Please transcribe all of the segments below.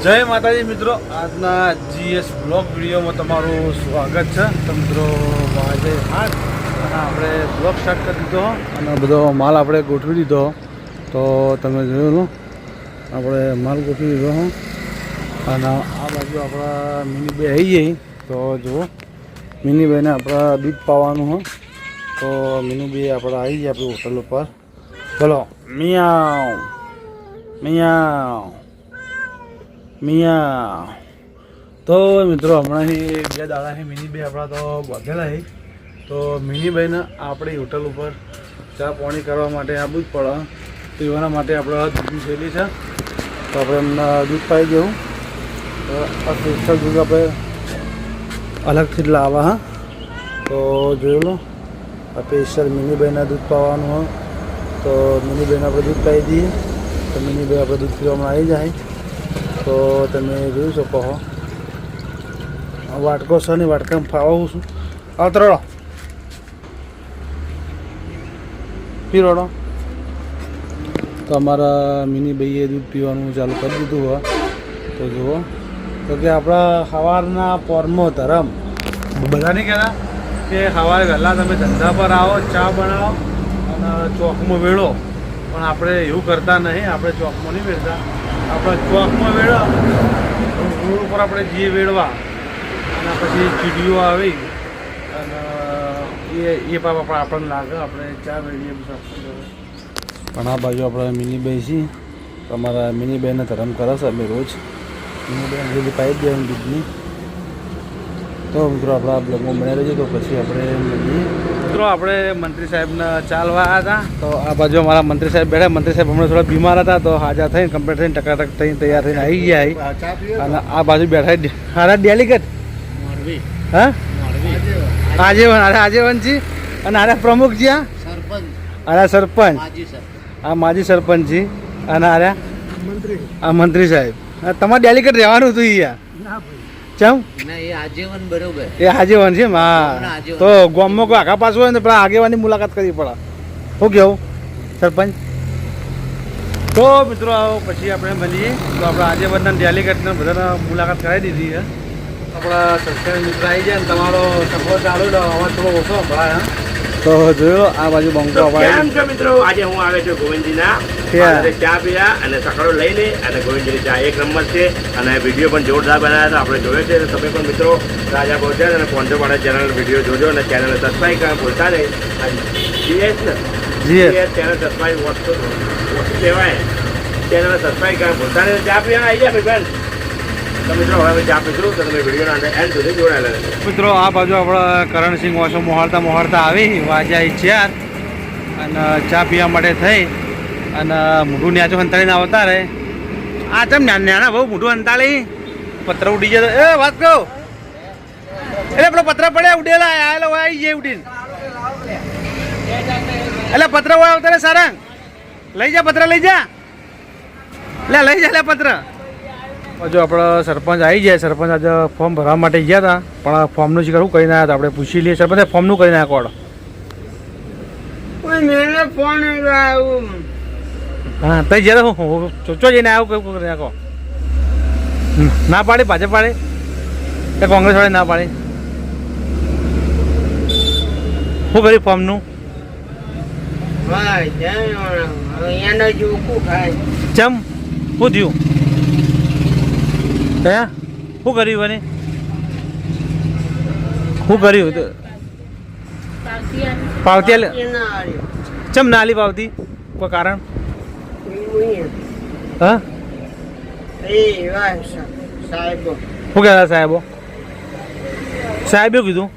જય માતાજી મિત્રો, આજના જીએસ બ્લોગ વિડીયોમાં તમારું સ્વાગત છે. તો મિત્રો વાજે 8 અને આપણે બ્લોગ સ્ટાર્ટ કરી દીધો અને બધો માલ આપણે ગોઠવી દીધો. તો તમે જોયું આપણે માલ ગોઠવી દીધો અને આ બાજુ આપણા મિનીભાઈ આવી જઈ. તો જુઓ મિનીભાઈને આપણા દૂધ પાવાનું હોય. તો મિનીભાઈ આપણે આવી જાય આપણી હોટલ ઉપર. ચલો મિયાવ મિયાવ મિયા. તો મિત્રો હમણાંથી 2 દાડાથી મિનીભાઈ આપણા તો બાંધેલા છે. તો મિનીભાઈને આપણી હોટલ ઉપર ચા પાણી કરવા માટે આવવું જ પડે. તો એના માટે આપણે દૂધની શૈલી છે. તો આપણે એમને દૂધ પાઈ દેવું. તો આ સ્પેશિયલ દૂધ આપણે અલગથી જ લાવવા. હા, તો જોઈ લો આ સ્પેશિયલ મિનીભાઈના દૂધ પાવાનું હોય. તો મિનીભાઈને આપણે દૂધ પાઈ દઈએ. તો મિનીભાઈ આપણે દૂધ પીવામાં આવી જાય. તો તમે જોઈ શકો છો વાટકો છે ને વાટકામાં ફાવું છું. આવતરડો પીરોડો. તો અમારા મિનીભાઈએ દૂધ પીવાનું ચાલુ કરી દીધું હોય. તો જુઓ તો કે આપણા સવારના પોરમાં ધરમ બધા નહીં કહેતા કે સવારે વહેલા તમે ધંધા પર આવો, ચા બનાવો અને ચોકમાં વેળો. પણ આપણે એવું કરતા નહીં. આપણે ચોકમાં નહીં વેળતા. આપણે ચોકમાં વેળા રોડ ઉપર આપણે જઈએ વેળવા અને પછી ચીડીઓ આવી અને એ પાપ આપણને લાગે આપણે ચા વેળીએ. પણ આ બાજુ આપણે મિનીભાઈ છીએ. તમારા મિનીભાઈને ધરમ કરે છે અમે રોજ. મિનીભાઈને જેવી પાઇપ દેવાની દૂધની. તો મિત્રો આપણા બ્લોગમાં બનાવી રહીએ. તો પછી આપણે મળીએ. મિત્રો આપણે મંત્રી સાહેબને ચાલવા હતા. તો આ બાજુ અમારા મંત્રી સાહેબ બેઠા. મંત્રી સાહેબ હમણાં થોડા બીમાર હતા. તો હાજર થઈને કમ્પ્લીટ થઈને ટકાટક થઈને તૈયાર થઈને આવી ગયા. અને આ બાજુ બેઠા હારા ડેલિગેટ હા આજેવન. અરે આજેવન જી અને અરે પ્રમુખ જી. અરે સરપંચ આ માજી સરપંચ જી અને અરે આ મંત્રી સાહેબ. તમારે ડેલિગેટ રહેવાનું હતું યાર. ચમ એ આગેવાન છે. હા, તો ગામમાં કોઈ આખા પાસ હોય ને પેલા આગેવાનની મુલાકાત કરવી પડે. શું કેવું સરપંચ? તો મિત્રો આવો પછી આપણે મળીએ. તો આપણા આગેવાનના ડેલિગેટને બધાને મુલાકાત કરાવી દીધી છે. આપણા સબસ્ક્રાઈબર મિત્ર આવી જાય ને તમારો સપોર્ટ ચાલુ લો. અવાજ થોડો ઓછો ભરાય. તો જોયો આ બાજુ બંકો કેમ છો મિત્રો? આજે હું આવે છું ગોવિંદજીના ચા પીયા અને સકડો લઈને અને ગોવિંદજીની ચા એક નંબર છે અને વિડીયો પણ જોરદાર બનાવ્યા હતા. આપણે જોયો છે. તમે પણ મિત્રો રાજા પહોંચ્યા અને પહોંચો પડે ચેનલ વિડીયો જોજો અને ચેનલને સબસ્ક્રાઈબ કરવા ભૂલતા નહીં. જીએસ ને જીએસ ચેનલ સબસ્ક્રાઈબ વોટ્સઅપ કહેવાય. ચેનલને સબસ્ક્રાઈબ કરવા ભૂલતા નહીં. ચા પીવા આવી જાય બેન. તો મિત્રો હવે ચા પીશું તો તમે વિડીયોના અંદર એન્ડ સુધી જોડાયેલા રહેજો. મિત્રો આ બાજુ આપણે કરણસિંહ વાસો મોહાડતા આવી વાજ્યા 4 અને ચા પીવા માટે થઈ અને મોઢું ન્યાચું હંતાળીને આવતા રહે. આ ચમ નાના બહુ મોઢું હંતાળી પત્ર ઉડી જતો. એ વાત કહું એટલે પેલો પત્ર પડ્યા ઉડેલા આવેલો હોય આવી જાય ઉડીને. એટલે પત્ર હોય આવતા રે સારંગ લઈ જા. પત્ર લઈ જા. લે લઈ જા લે પત્ર. હજુ આપણે સરપંચ આવી જાય. સરપંચ આજે ફોર્મ ભરવા માટે ગયા હતા પણ ફોર્મનું જ કરવું કરીને આવ્યા હતા. આપણે પૂછી લઈએ સરપંચ ફોર્મનું કરીને આવ્યા કોડ. હા તઈ જયારે હું ચો જઈને આવ્યો કયું કરીને નાખો. ના પાડી ભાજપ પાડી કે કોંગ્રેસ વાળી ના પાડી? શું કર્યું ફોર્મનું? ચમ શું થયું? શું કર્યું બને? શું કર્યું? પાવતી ચમ ના આલી પાવતી? કોઈ કારણ? હા શું કહેતા સાહેબો? સાહેબે કીધું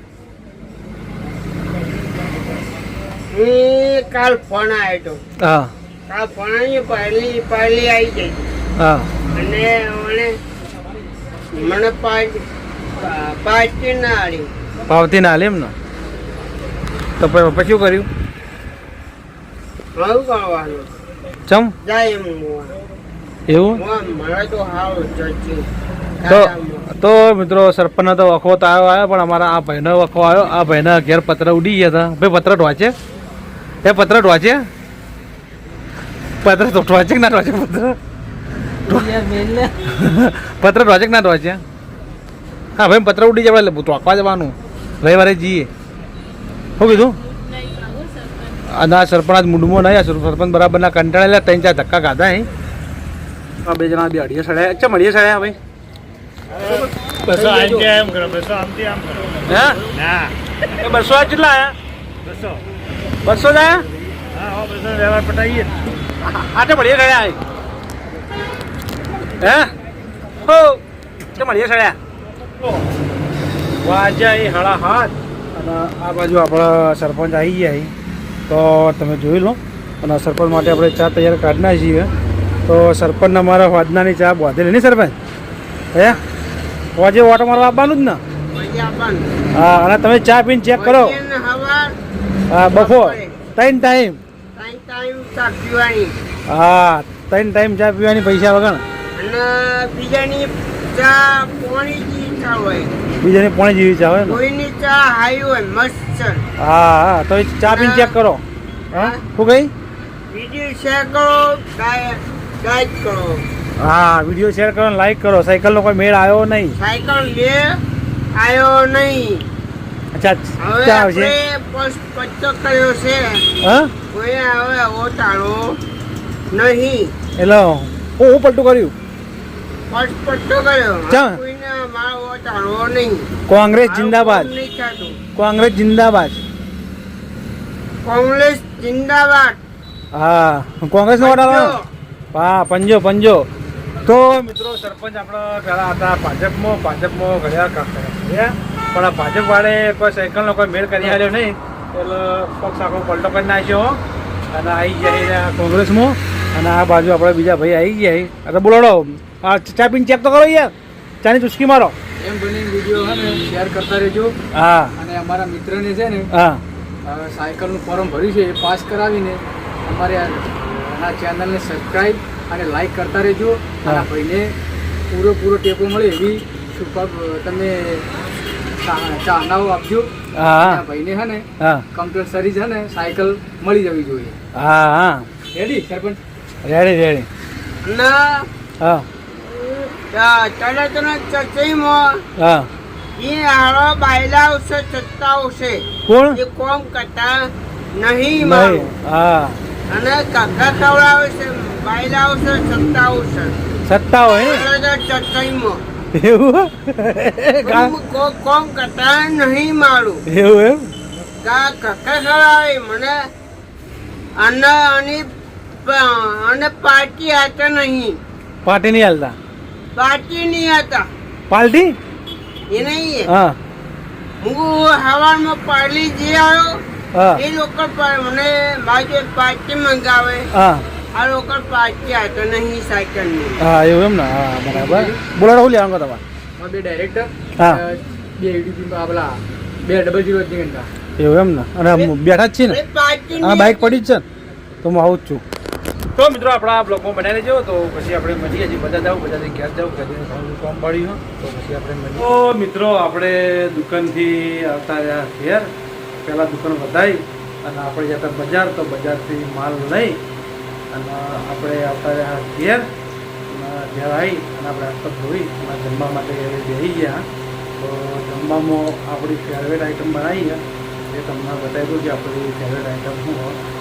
કાલ ફોન આવ્યો. હા કાલ ફોન આવ્યો પહેલી આવી ગઈ. હા અને મને પાવતી ના આલી. પાવતી ના આલી એમ ને? તો પછી શું કર્યું? શું કરવાનું? ચમ જાય એમ એવું? મને તો હાવ તો મિત્રો સરપંચનો તો વખો તો આવ્યો પણ અમારા આ ભાઈનો વખો આવ્યો. આ ભાઈના ઘેર પત્ર ઉડી ગયા હતા. ભાઈ પત્ર ઢોંચે? એ પત્ર ઢોંચે? પત્ર તો ઢોંચે કે ના ઢોંચે? પત્ર પત્ર રોજે ના રોજે હા ભાઈ પત્ર ઉડી જાય એટલે ચોકવા જવાનું રવિવારે જઈએ શું કીધું ના સરપંચ મૂડમાં નહીં સરપંચ બરાબર ના કંટાળેલા 3-4 ધક્કા ખાધા હે બે જણા બે અડીએ સડ્યા ચમ અડીએ સડ્યા ભાઈ બસો આમ આમ કરો બસો આમથી આમ કરો હા ના એ 200 આ કેટલા આયા બસો 200 જ આયા હા હો બસો વ્યવહાર પટાઈએ આ ચમ અડીએ સડ્યા હે હો ચમ અડીએ સડ્યા વાજા એ હળા હાથ અને આ બાજુ આપણા સરપંચ આવી ગયા છે તો તમે જોઈ લો અને સરપંચ માટે આપણે ચા તૈયાર કાઢના છીએ તો સરપંચને મારા વાદનાની ચા બાંધેલી નહીં સરપંચ હે આજે ઓટો મારવા આપવાનું જ ને પછી આપવાનું. હા અને તમે ચા પીને ચેક કરો પછી એને હવાર હા બપોર 3 ટાઈમ ટાઈમ ચા પીવાની હા 3 ટાઈમ ચા પીવાની પૈસા વગર અને બીજાની ચા પોણી જેવી ચા હોય બીજાની પોણી જેવી ચા હોય ને કોઈની ચા હાઈ હોય મસ્ત. હા હા તો એ ચા પીને ચેક કરો હા શું કહી બીજી શેર કરો ગાઈડ કરો. હા વિડીયો શેર કરો લાઈક કરો સાયકલનો કોઈ મેળ આવ્યો નહીં સાયકલ લે આવ્યો નહીં. અચ્છા હવે ચા આવશે આપણે પચ્ચો કર્યો છે હા કોઈ હવે ઓટાળો નહીં. એટલે હું પલટું કર્યું પટ્ટો કર્યો ચા? કોઈને મારો ઓટાળો નહીં. કોંગ્રેસ જિંદાબાદ આવું નહીં થતું. કોંગ્રેસ જિંદાબાદ કોંગ્રેસ જિંદાબાદ. હા કોંગ્રેસ નો વડાલો હા પંજો તો મિત્રો સરપંચ આપણા પહેલા હતા ભાજપમાં ઘડિયાળ કામ કર્યા પણ આ ભાજપ વાળે કોઈ સાયકલનો કોઈ મેળ કરી આવ્યો નહીં એટલે પક્ષ આખો પલટો કરી નાખ્યો અને આવી જાય કોંગ્રેસમાં અને આ બાજુ આપણે બીજા ભાઈ આવી ગયા એટલે બોલાડો આ ચા પીને ચેક તો કરો યાર ચાની ચુસ્કી મારો એમ બની વિડીયો છે ને શેર કરતા રહેજો હા અને અમારા મિત્રને છે ને હા સાયકલનું ફોર્મ ભર્યું છે એ પાસ કરાવીને અમારે આ ચેનલને સબસ્ક્રાઈબ અને લાઈક કરતા રહેજો અને ભાઈને પૂરો ટેકો મળે એવી તમે ચાહનાઓ આપજો. હા ભાઈને છે ને હા કમ્પલસરી છે ને સાયકલ મળી જવી જોઈએ. હા હા રેડી સરપંચ? રેડી ના હા તને ચચઈમાં હા એ હારો બાયલા આવશે સત્તા આવશે કોણ એ કોમ કરતા નહીં નહીં મારું. હા અને કાકા ખવડાવે છે બાયલા આવશે સત્તા આવશે સત્તા હોય ને ચચઈમાં એવું કોમ કરતા નહીં મારું. એવું એમ કાકા ખવડાવે મને અને પાર્ટી હતા નહીં. પાર્ટી નહીં હાલતા પાર્ટી નહીં હતા પાર્ટી એ નહીં. હા હું હવારમાં પાર્લી જે આવ્યો હા એ લોકો મને મારી પાર્ટી મંગાવે. હા આ લોકો પાર્ટી હતો નહીં સાયકલની. હા એવું એમ ને હા બરાબર બોલાડો હું લેવાનું તમારે અમારા બે ડાયરેક્ટર હા. બે યુટ્યુબ પેલા 200 ઘંટા એવું એમ ને અને બેઠા જ છીએ ને એ પાર્ટી હા બાઇક પડી જ છે ને તો હું આવું જ છું તો મિત્રો આપણા બ્લોગમાં બનાવી લેજો તો પછી આપણે મળીએ છીએ બધા જાવ બધાથી ઘેર જાવ ઘરે કામ પડ્યું તો પછી આપણે મળીએ તો મિત્રો આપણે દુકાનથી આવતા રહ્યા ઘેર પહેલાં દુકાન વધારી અને આપણે જતા બજાર તો બજારથી માલ લઈ અને આપણે આવતા રહ્યા ઘેર અને ઘેર આવી અને આપણે હાથ પગ ધોઈ અને જમવા માટે બેસી ગયા તો જમવામાં આપણી ફેવરેટ આઈટમ બનાવી એ તમને બતાવી દઉં કે આપણી ફેવરેટ આઈટમ શું હોય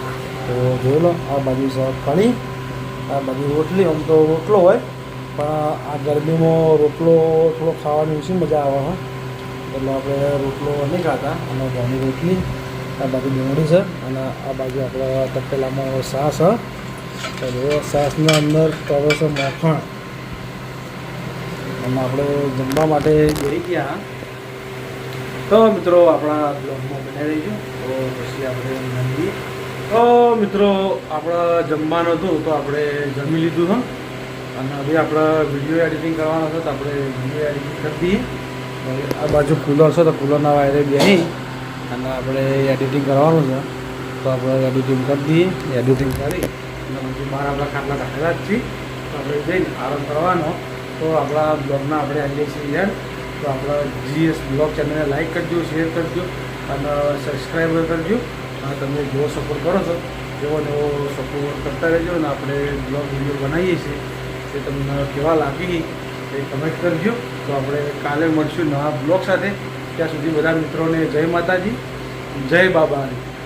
તો જોઈ લો આ બાજુ છે કઢી આ બાજુ રોટલી આમ તો રોટલો હોય પણ આ ગરમીમાં રોટલો થોડો ખાવાની ઓછી મજા આવે હોય એટલે આપણે રોટલો નહીં ખાતા અને ઘઉંની રોટલી આ બાજુ ડુંગળી છે અને આ બાજુ આપણે તપેલામાં છાશ છે તો છાશના અંદર તવે છે મખણ અને આપણે જમવા માટે બેસી ગયા તો મિત્રો આપણા બ્લોગમાં બનાવી રહીશું તો પછી આપણે મળીએ તો મિત્રો આપણા જમવાનું હતું તો આપણે જમી લીધું છે અને હવે આપણે વિડીયો એડિટિંગ કરવાનો છે તો આપણે વિડીયો એડિટિંગ કરી દઈએ આ બાજુ કુલર છે તો કુલરના વાયરે બેસી અને આપણે એડિટિંગ કરવાનું છે તો આપણે એડિટિંગ કરી દઈએ એડિટિંગ કરી અને પછી બહાર આપણા ખાટલા રાખેલા જ છીએ તો આપણે જઈને આરામ કરવાનો તો આપણા બ્લોગના આપણે આવીએ છીએ યાર તો આપણા GS બ્લોગ ચેનલને લાઈક કરજો શેર કરજો અને સબસ્ક્રાઈબર કરજો અને તમે જેવો સપોર્ટ કરો છો એવો નવો સપોર્ટ કરતા રહેજો અને આપણે બ્લોગ વિડીયો બનાવીએ છીએ તો એ તમને કેવા લાગી એ કમેન્ટ કરજો. તો આપણે કાલે મળશું નવા બ્લોગ સાથે. ત્યાં સુધી બધા મિત્રોને જય માતાજી, જય બાબાની.